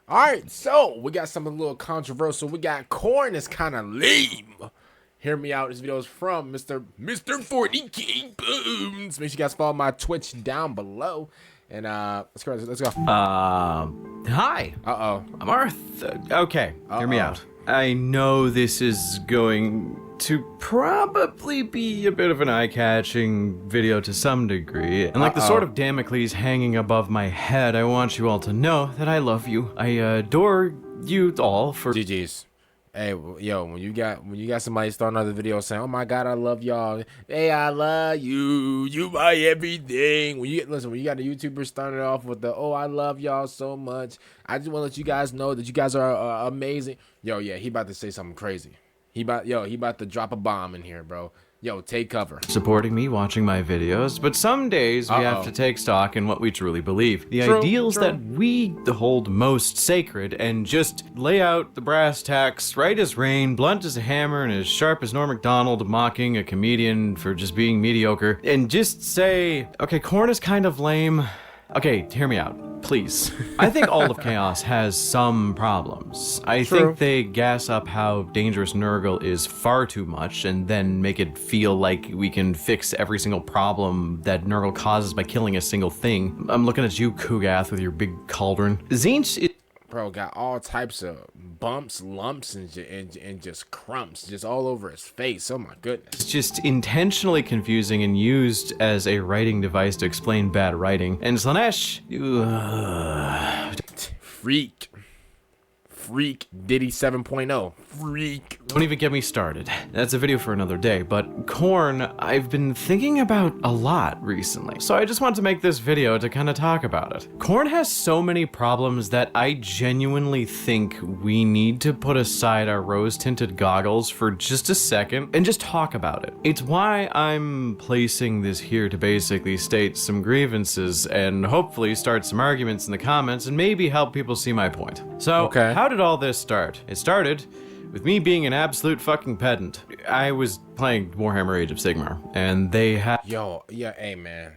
All right, so we got something a little controversial. We got Khorne is kind of lame. Hear me out. This video is from Mr. 40 King Booms. Make sure you guys follow my Twitch down below. And let's go. Let's go. Hi. I'm Arth. Okay, hear me out. I know this is going to probably be a bit of an eye-catching video to some degree, and like the sword of Damocles hanging above my head, I want you all to know that I love you. I adore you all for GG's. Hey, yo, when you got somebody starting another video saying, "Oh my God, I love y'all," hey, I love you, you my everything. When you got a YouTuber starting off with the, "Oh, I love y'all so much," I just want to let you guys know that you guys are amazing. Yo, yeah, he about to say something crazy. He about to drop a bomb in here, bro. Yo, take cover. supporting me, watching my videos, but some days we have to take stock in what we truly believe. The ideals that we hold most sacred, and just lay out the brass tacks, right as rain, blunt as a hammer, and as sharp as Norm Macdonald mocking a comedian for just being mediocre, and just say, okay, Khorne is kind of lame. Okay, hear me out, please. I think all of Chaos has some problems. I think they gas up how dangerous Nurgle is far too much, and then make it feel like we can fix every single problem that Nurgle causes by killing a single thing. I'm looking at you, Kugath, with your big cauldron. Tzeentch, Bro, got all types of bumps, lumps, and just crumps just all over his face. Oh my goodness. it's just intentionally confusing and used as a writing device to explain bad writing. And Slaanesh, Freak Diddy 7.0. Freak. don't even get me started. That's a video for another day, but Khorne, I've been thinking about a lot recently. So I just want to make this video to kind of talk about it. Khorne has so many problems that I genuinely think we need to put aside our rose-tinted goggles for just a second and just talk about it. It's why I'm placing this here to basically state some grievances and hopefully start some arguments in the comments and maybe help people see my point. So, how did all this start? It started with me being an absolute fucking pedant. I was playing Warhammer Age of Sigmar, and they had... Hey, man.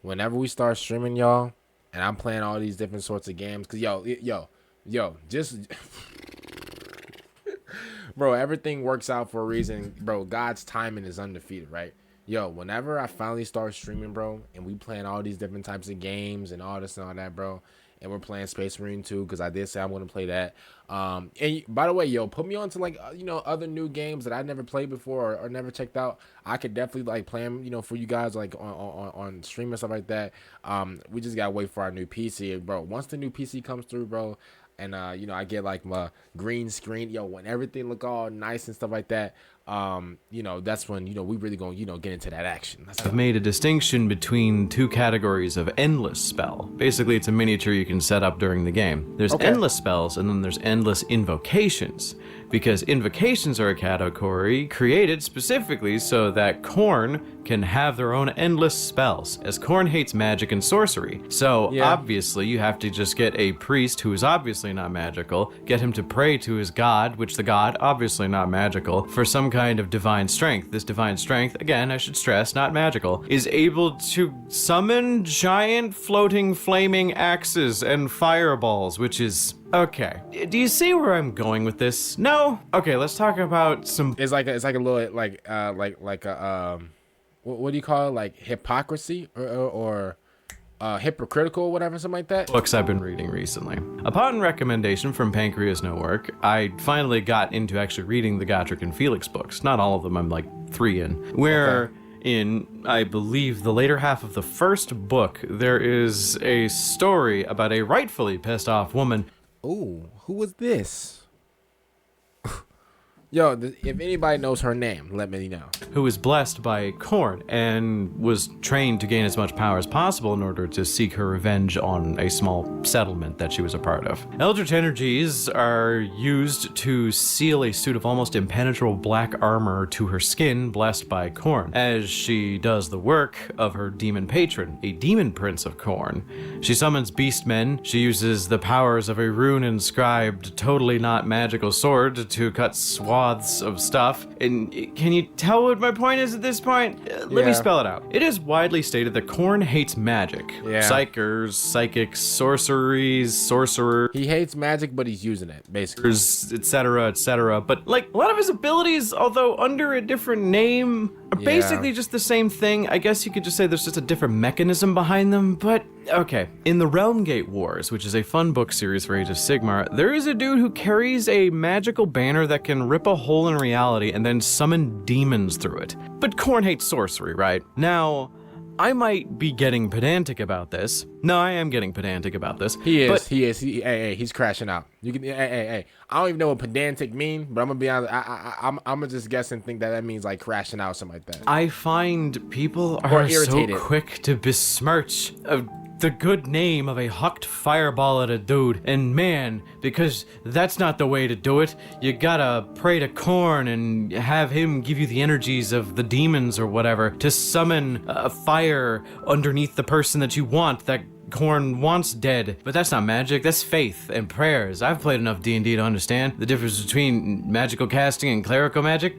Whenever we start streaming, y'all, and I'm playing all these different sorts of games, because, just... Bro, everything works out for a reason. Bro, God's timing is undefeated, right? Yo, whenever I finally start streaming, bro, and we playing all these different types of games and all this and all that, bro, and we're playing Space Marine 2, because I did say I'm going to play that. And by the way, yo, put me on to, like, other new games that I never played before or never checked out. I could definitely, like, play them, for you guys, like, on stream and stuff like that. We just got to wait for our new PC, bro. Once the new PC comes through, bro, and, I get, like, my green screen, when everything look all nice and stuff like that, that's when, we really gonna, get into that action. I've made a distinction between two categories of endless spell. Basically, it's a miniature you can set up during the game. There's endless spells, and then there's endless invocations. Because invocations are a category created specifically so that Khorne can have their own endless spells, as Khorne hates magic and sorcery. So obviously you have to just get a priest who is obviously not magical, get him to pray to his god, which the god, obviously not magical, for some kind of divine strength. This divine strength, again, I should stress, not magical, is able to summon giant floating flaming axes and fireballs, which is... Okay, do you see where I'm going with this? No? Okay, let's talk about some... It's like a little, what do you call it? Like hypocrisy or hypocritical, whatever, something like that. Books I've been reading recently. Upon recommendation from Pancreas No Work, I finally got into actually reading the Gotrek and Felix books. Not all of them, I'm like 3 in. Where... In, I believe, the later half of the first book, there is a story about a rightfully pissed off woman. Ooh, who was this? Yo, if anybody knows her name, let me know. Who was blessed by Khorne and was trained to gain as much power as possible in order to seek her revenge on a small settlement that she was a part of. Eldritch energies are used to seal a suit of almost impenetrable black armor to her skin, blessed by Khorne, as she does the work of her demon patron, a demon prince of Khorne. She summons beastmen. She uses the powers of a rune-inscribed, totally not magical sword to cut swaths swaths of stuff. And can you tell what my point is at this point? Let me spell it out. It is widely stated that Khorne hates magic. Psychers, psychics, sorcerers. He hates magic, but he's using it, basically. Etc., etc. But, like, a lot of his abilities, although under a different name, are basically just the same thing. I guess you could just say there's just a different mechanism behind them, but okay. In the Realm Gate Wars, which is a fun book series for Age of Sigmar, there is a dude who carries a magical banner that can rip a hole in reality and then summon demons through it. But Khorne hates sorcery, right? Now, I might be getting pedantic about this. No, I am getting pedantic about this. He is. He's crashing out. You can. Hey. I don't even know what pedantic mean, but I'm gonna be honest. I'm gonna just guess and think that means like crashing out, something like that. I find people are so quick to besmirch the good name of a hucked fireball at a dude, and man, because that's not the way to do it. You gotta pray to Khorne and have him give you the energies of the demons or whatever to summon a fire underneath the person that you want, that Khorne wants dead. But that's not magic, that's faith and prayers. I've played enough D&D to understand the difference between magical casting and clerical magic.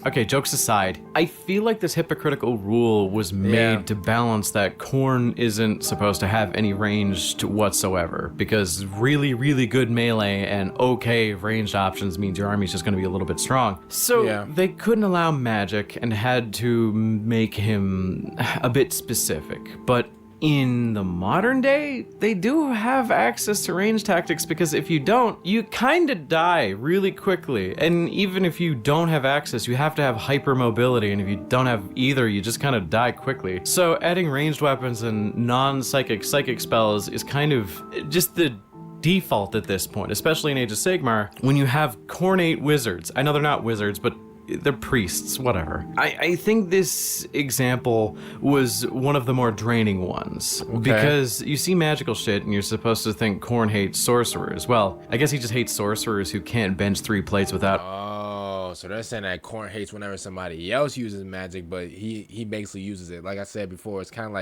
Okay, jokes aside, I feel like this hypocritical rule was made to balance that Khorne isn't supposed to have any range whatsoever, because really, really good melee and okay ranged options means your army's just going to be a little bit strong. So they couldn't allow magic and had to make him a bit specific. But in the modern day, they do have access to range tactics, because if you don't, you kind of die really quickly. And even if you don't have access, you have to have hypermobility, and if you don't have either, you just kind of die quickly. So adding ranged weapons and non-psychic psychic spells is kind of just the default at this point, especially in Age of Sigmar, when you have Khornate wizards. I know they're not wizards, but they're priests, whatever. I think this example was one of the more draining ones. Because you see magical shit and you're supposed to think Khorne hates sorcerers. Well, I guess he just hates sorcerers who can't bench 3 plates without... Oh, so they're saying that Khorne hates whenever somebody else uses magic, but he basically uses it. Like I said before, it's kind of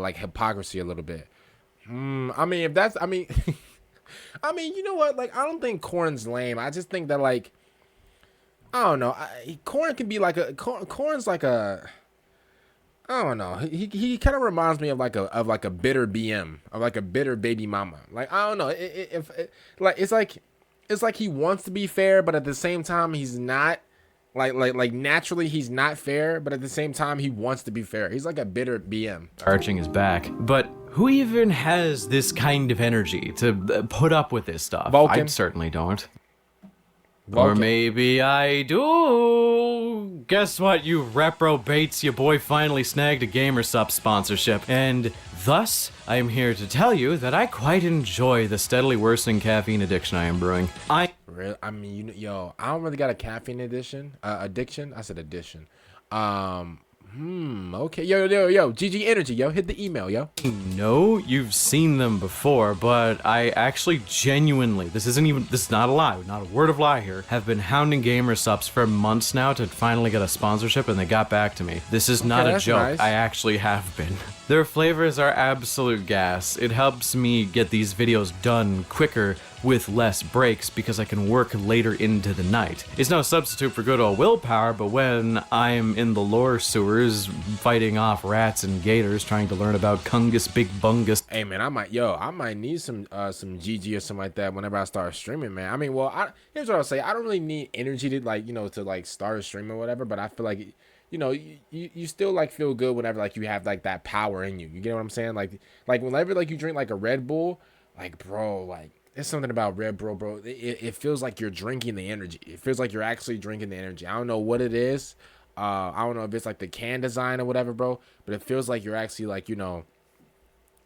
like hypocrisy a little bit. I mean, if that's... I mean, you know what? Like, I don't think Khorne's lame. I just think that, like, I don't know. Khorne can be like a Khorne's like a, I don't know. He kind of reminds me of like a bitter BM, of like a bitter baby mama. Like, I don't know. It's like he wants to be fair, but at the same time he's not. Like naturally he's not fair, but at the same time he wants to be fair. He's like a bitter BM. Arching his back, but who even has this kind of energy to put up with this stuff? Vulcan. I certainly don't. Vulcan. Or maybe I do. Guess what, you reprobates? Your boy finally snagged a GamerSup sponsorship, and thus I am here to tell you that I quite enjoy the steadily worsening caffeine addiction I am brewing. I mean, yo, I don't really got a caffeine addiction. I said addition. Okay. Yo, GG Energy, yo, hit the email, yo. No, you've seen them before, but I actually genuinely, this is not a lie, not a word of lie here, have been hounding GamerSups for months now to finally get a sponsorship, and they got back to me. This is not a joke. Nice. I actually have been. Their flavors are absolute gas. It helps me get these videos done quicker with less breaks because I can work later into the night. It's no substitute for good old willpower, but when I'm in the lore sewers fighting off rats and gators trying to learn about Kungus Big Bungus. Hey man, I might need some GG or something like that whenever I start streaming, man. I mean, well, here's what I'll say. I don't really need energy to start a stream or whatever, but I feel like, you still like feel good whenever like you have like that power in you. You get what I'm saying? Like whenever like you drink like a Red Bull, like bro, like there's something about Red Bull, bro. It feels like you're drinking the energy. It feels like you're actually drinking the energy. I don't know what it is. I don't know if it's like the can design or whatever, bro. But it feels like you're actually like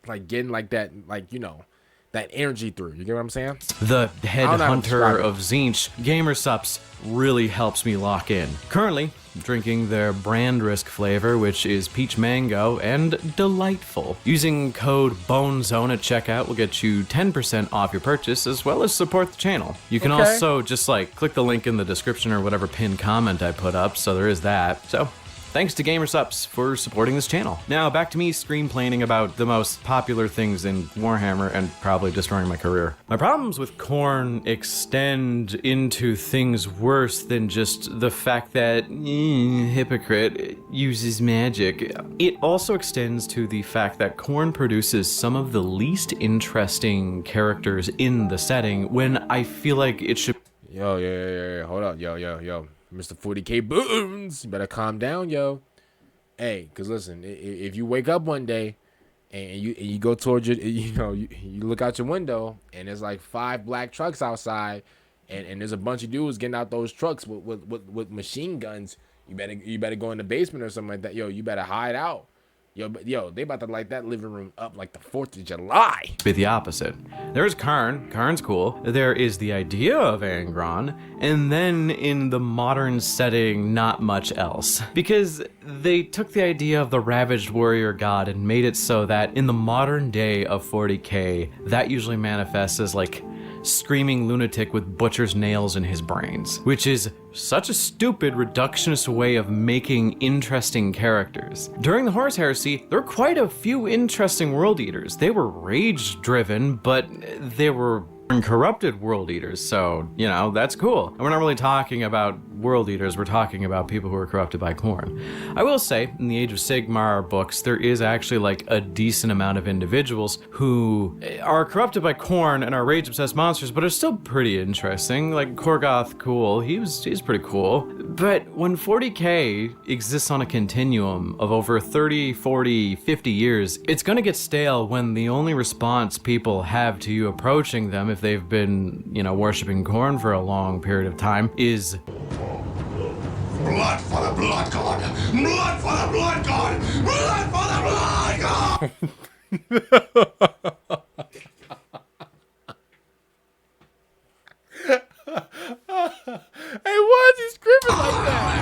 like getting like that, that energy through. You get what I'm saying? The head hunter of Zinch, GamerSups really helps me lock in. Currently, I'm drinking their brand risk flavor, which is peach mango and delightful. Using code BONEZONE at checkout will get you 10% off your purchase, as well as support the channel. You can also just click the link in the description or whatever pinned comment I put up, so there is that. So Thanks to GamerSups for supporting this channel. Now back to me screenplaining about the most popular things in Warhammer and probably destroying my career. My problems with Khorne extend into things worse than just the fact that hypocrite uses magic. It also extends to the fact that Khorne produces some of the least interesting characters in the setting when I feel like it should. Yo, hold up, yo, Mr. 40K Boons, you better calm down, yo. Hey, cause listen, if you wake up one day and you go towards your, you look out your window and there's like 5 black trucks outside, and there's a bunch of dudes getting out those trucks with machine guns, you better go in the basement or something like that, yo. You better hide out. Yo, they about to light that living room up like the 4th of July. Be the opposite. There's Khorne. Khorne's cool. There is the idea of Angron, and then in the modern setting, not much else. Because they took the idea of the ravaged warrior god and made it so that in the modern day of 40K, that usually manifests as like screaming lunatic with butcher's nails in his brains, which is such a stupid reductionist way of making interesting characters. During the Horus Heresy, there were quite a few interesting world eaters. They were rage driven, but they were corrupted world eaters, so that's cool. And we're not really talking about world eaters, we're talking about people who are corrupted by Khorne. I will say, in the Age of Sigmar books, there is actually like a decent amount of individuals who are corrupted by Khorne and are rage obsessed monsters, but are still pretty interesting. Like Korgoth, cool, he's pretty cool. But when 40K exists on a continuum of over 30, 40, 50 years, it's gonna get stale when the only response people have to you approaching them, if they've been, worshipping Khorne for a long period of time, is blood for the blood god! Blood for the blood god! Blood for the blood god! Hey, why is he screaming like that?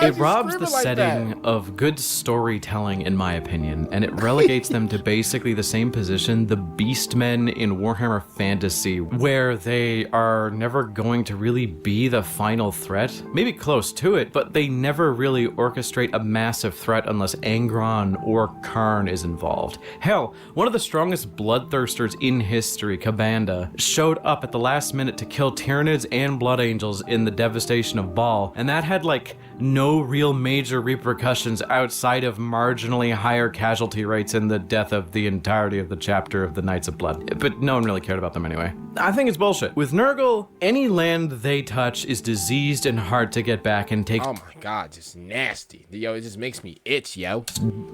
It robs the setting of good storytelling, in my opinion, and it relegates them to basically the same position the Beastmen in Warhammer Fantasy, where they are never going to really be the final threat. Maybe close to it, but they never really orchestrate a massive threat unless Angron or Khorne is involved. Hell, one of the strongest bloodthirsters in history, Kabanda, showed up at the last minute to kill Tyranids and Blood Angels in the devastation of Baal, and that had like no real major repercussions outside of marginally higher casualty rates and the death of the entirety of the chapter of the Knights of Blood. But no one really cared about them anyway. I think it's bullshit. With Nurgle, any land they touch is diseased and hard to get back and takes oh my god, just nasty. Yo, it just makes me itch, yo.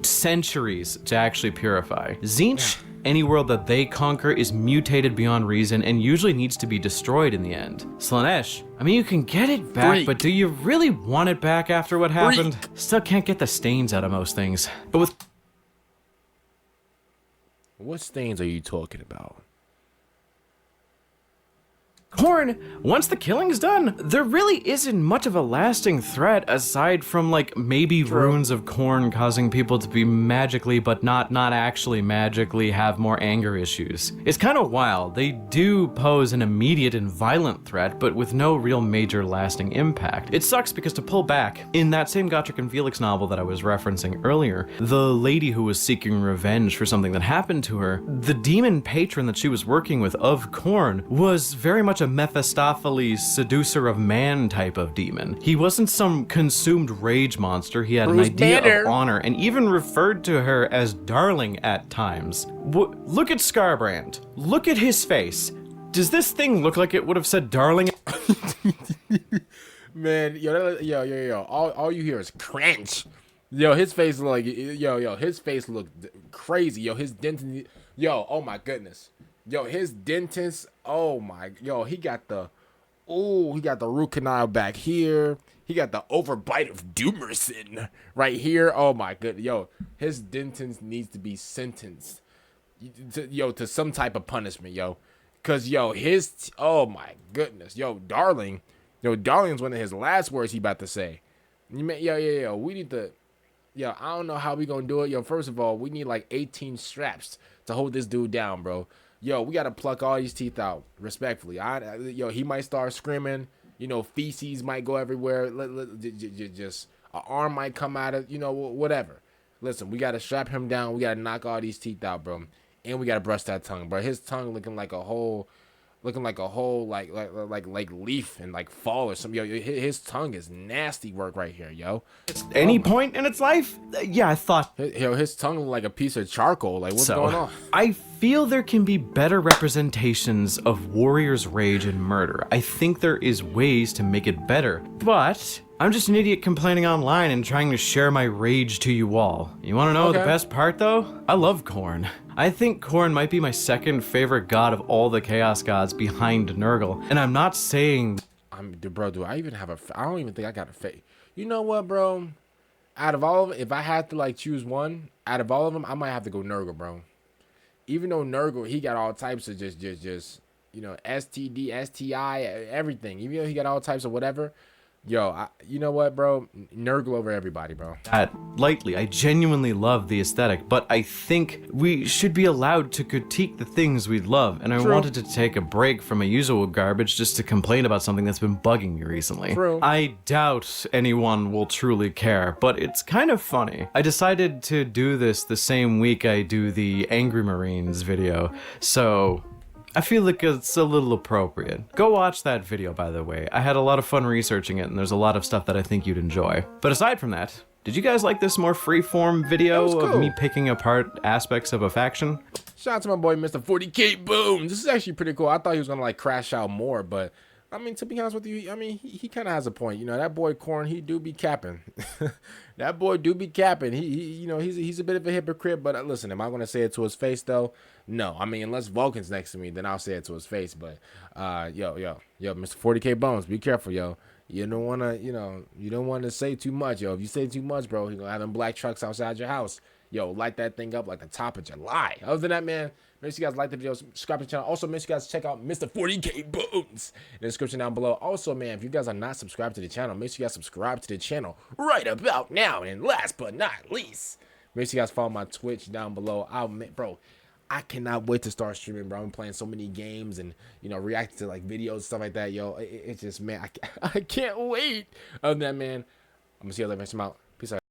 Centuries to actually purify. Tzeentch, any world that they conquer is mutated beyond reason and usually needs to be destroyed in the end. Slaanesh, I mean, you can get it back, but do you really want it back after what happened? Still can't get the stains out of most things. But with... What stains are you talking about? Khorne, once the killing's done, there really isn't much of a lasting threat aside from like maybe runes of Khorne causing people to be magically but not actually magically have more anger issues. It's kind of wild. They do pose an immediate and violent threat, but with no real major lasting impact. It sucks because to pull back, in that same Gotrek and Felix novel that I was referencing earlier, the lady who was seeking revenge for something that happened to her, the demon patron that she was working with of Khorne was very much a Mephistopheles seducer of man type of demon. He wasn't some consumed rage monster. He had an idea of honor and even referred to her as darling at times. Look at Scarbrand. Look at his face. Does this thing look like it would have said darling? Man, yo, all you hear is cringe. Yo, his face look like, his face looked crazy. Yo, his dentist, oh my goodness. Yo, his dentist, he got the root canal back here. He got the overbite of Doomerson right here. Oh my goodness. Yo, his dentist needs to be sentenced to some type of punishment, yo. Cause oh my goodness. Darling's one of his last words he about to say. We need to, I don't know how we gonna do it. First of all, we need like 18 straps to hold this dude down, bro. We gotta pluck all these teeth out, respectfully. He might start screaming, You know, feces might go everywhere. Just an arm might come out of, you know, whatever. Listen, we got to strap him down. We got to knock all these teeth out, bro. And we got to brush that tongue, bro. His tongue looking like a whole like leaf and like fall or something. Yo, his tongue is nasty work right here, yo. Any point in its life? Yeah, I thought. Yo, his tongue look like a piece of charcoal. Like, what's going on? I feel there can be better representations of warriors' rage and murder. I think there is ways to make it better, but I'm just an idiot complaining online and trying to share my rage to you all. You want to know the best part, though? I love Khorne. I think Khorne might be my second favorite god of all the Chaos gods behind Nurgle, and I'm not saying... Bro, do I even have a... I don't even think I got a face. You know what, bro? Out of all of them, if I had to, like, choose one, out of all of them, I might have to go Nurgle, bro. Even though Nurgle, he got all types of just you know, STD, STI, everything. Even though he got all types of whatever... Yo, you know what, bro? Nurgle over everybody, bro. That lightly. I genuinely love the aesthetic, but I think we should be allowed to critique the things we love, and I wanted to take a break from my usual garbage just to complain about something that's been bugging me recently. I doubt anyone will truly care, but it's kind of funny. I decided to do this the same week I do the Angry Marines video, so... I feel like it's a little appropriate. Go watch that video, by the way. I had a lot of fun researching it, and there's a lot of stuff that I think you'd enjoy. But aside from that, did you guys like this more free-form video of me picking apart aspects of a faction? Shout out to my boy, Mr. 40K Boom. This is actually pretty cool. I thought he was gonna like crash out more, but I mean, to be honest with you, I mean, he kind of has a point. You know, that boy Khorne, he do be capping. That boy do be capping. He you know, he's a bit of a hypocrite. But listen, am I gonna say it to his face though? No. I mean, unless Vulcan's next to me, then I'll say it to his face. But yo, Mr. 40K Bones, be careful, yo. You don't wanna, you know, you don't want to say too much, yo. If you say too much, bro, he gonna have them black trucks outside your house. Yo, light that thing up like the top of July. Other than that, man, make sure you guys like the video, subscribe to the channel. Also, make sure you guys check out Mr. 40K Bones in the description down below. Also, man, if you guys are not subscribed to the channel, make sure you guys subscribe to the channel right about now. And last but not least, make sure you guys follow my Twitch down below. Bro, I cannot wait to start streaming, bro. I'm playing so many games and, you know, reacting to like videos, stuff like that. Yo, it's just, man, I can't wait. Other than that, man, I'm gonna see you later. I'm out. Peace out.